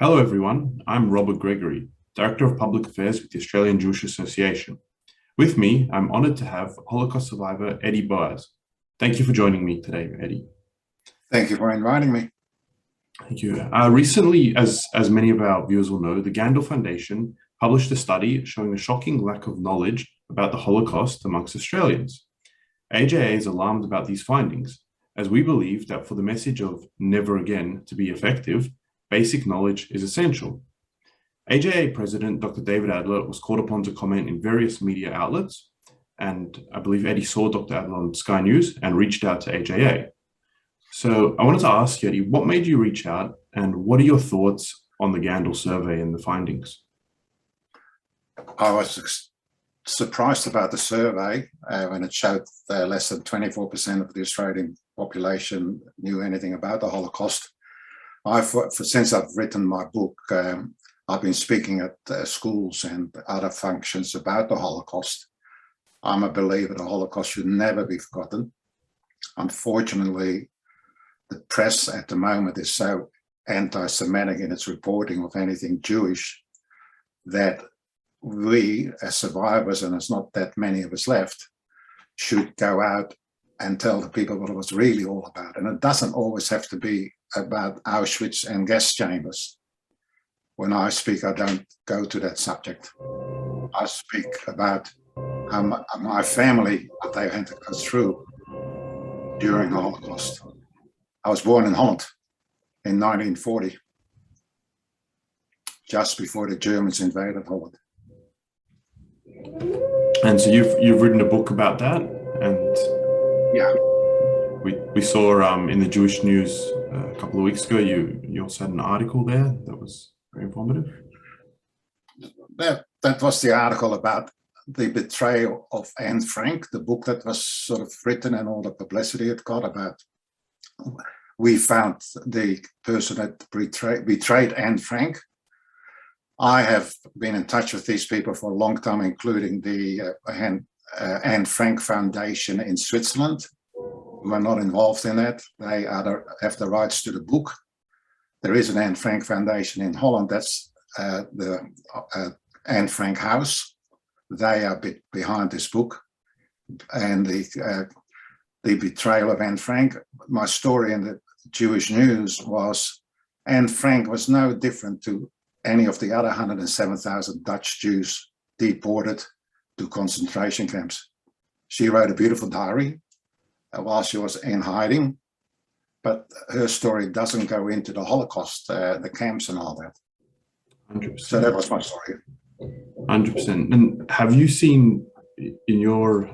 Hello, everyone. I'm Robert Gregory, Director of Public Affairs with the Australian Jewish Association. With me, I'm honored to have Holocaust survivor Eddy Boas. Thank you for joining me today, Eddy. Thank you for inviting me. Thank you. Recently, as many of our viewers will know, the Gandel Foundation published a study showing a shocking lack of knowledge about the Holocaust amongst Australians. AJA is alarmed about these findings, as we believe that for the message of never again to be effective, basic knowledge is essential. AJA President Dr. David Adler was called upon to comment in various media outlets, and I believe Eddy saw Dr. Adler on Sky News and reached out to AJA. So I wanted to ask you, Eddy, what made you reach out, and what are your thoughts on the Gandel survey and the findings? I was surprised about the survey when it showed that less than 24% of the Australian population knew anything about the Holocaust. Since I've written my book, I've been speaking at schools and other functions about the Holocaust. I'm a believer the Holocaust should never be forgotten. Unfortunately, the press at the moment is so anti-Semitic in its reporting of anything Jewish that we, as survivors, and there's not that many of us left, should go out and tell the people what it was really all about. And it doesn't always have to be about Auschwitz and gas chambers. When I speak, I don't go to that subject. I speak about how my family, what they had to go through during the Holocaust. I was born in Holland in 1940, just before the Germans invaded Holland. And so you've written a book about that, and yeah, we saw in the Jewish News a couple of weeks ago. You also had an article there that was very informative. That was the article about the betrayal of Anne Frank, the book that was sort of written and all the publicity it got about. We found the person that betrayed Anne Frank. I have been in touch with these people for a long time, including the Anne Frank Foundation in Switzerland, who are not involved in that. They have the rights to the book. There is an Anne Frank Foundation in Holland. That's the Anne Frank House. They are behind this book. And the betrayal of Anne Frank. My story in the Jewish News was Anne Frank was no different to any of the other 107,000 Dutch Jews deported to concentration camps. She wrote a beautiful diary while she was in hiding, but her story doesn't go into the Holocaust, the camps and all that. 100%. So that was my story. 100%. And have you seen, in your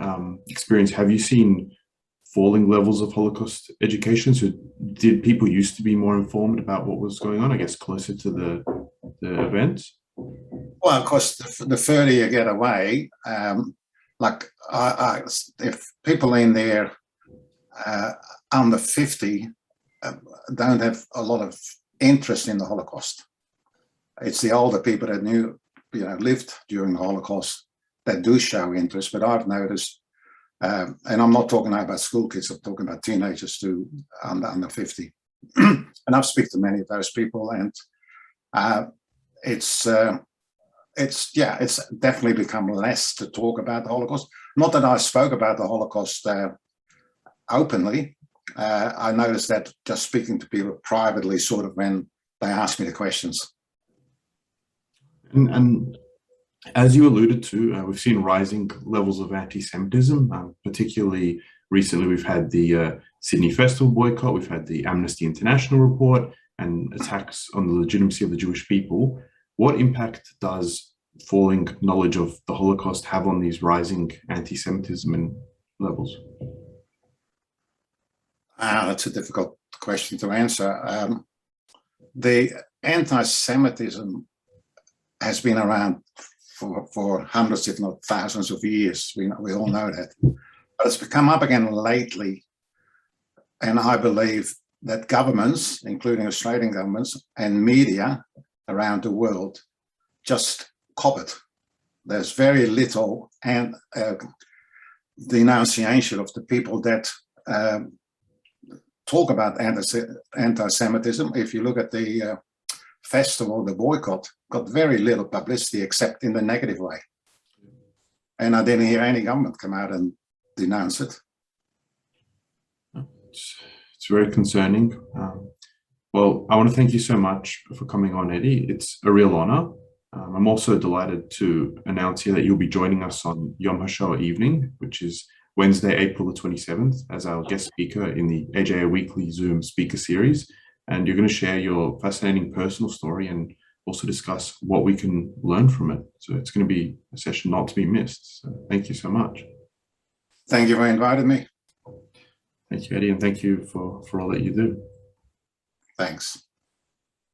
experience, have you seen falling levels of Holocaust education? So did people used to be more informed about what was going on, I guess, closer to the events? Well, of course, the further you get away, if people in there under 50 don't have a lot of interest in the Holocaust. It's the older people that lived during the Holocaust that do show interest. But I've noticed, and I'm not talking now about school kids, I'm talking about teenagers too, under 50. And I've spoken to many of those people, and it's definitely become less to talk about the Holocaust. Not that I spoke about the Holocaust openly. I noticed that just speaking to people privately, sort of when they ask me the questions. And as you alluded to, we've seen rising levels of anti-Semitism, particularly recently. We've had the Sydney Festival boycott, we've had the Amnesty International report, and attacks on the legitimacy of the Jewish people. What impact does falling knowledge of the Holocaust have on these rising anti-Semitism levels? That's a difficult question to answer. The anti-Semitism has been around for hundreds, if not thousands of years. We all know that. But it's come up again lately. And I believe that governments, including Australian governments and media around the world, just cop it. There's very little denunciation of the people that talk about anti-Semitism. If you look at the festival, the boycott, got very little publicity except in the negative way. And I didn't hear any government come out and denounce it. It's very concerning. Well, I want to thank you so much for coming on, Eddy. It's a real honor. I'm also delighted to announce here that you'll be joining us on Yom Hashoah evening, which is Wednesday, April the 27th, as our guest speaker in the AJA Weekly Zoom speaker series. And you're going to share your fascinating personal story and also discuss what we can learn from it. So it's going to be a session not to be missed. So thank you so much. Thank you for inviting me. Thank you, Eddy, and thank you for all that you do. Thanks.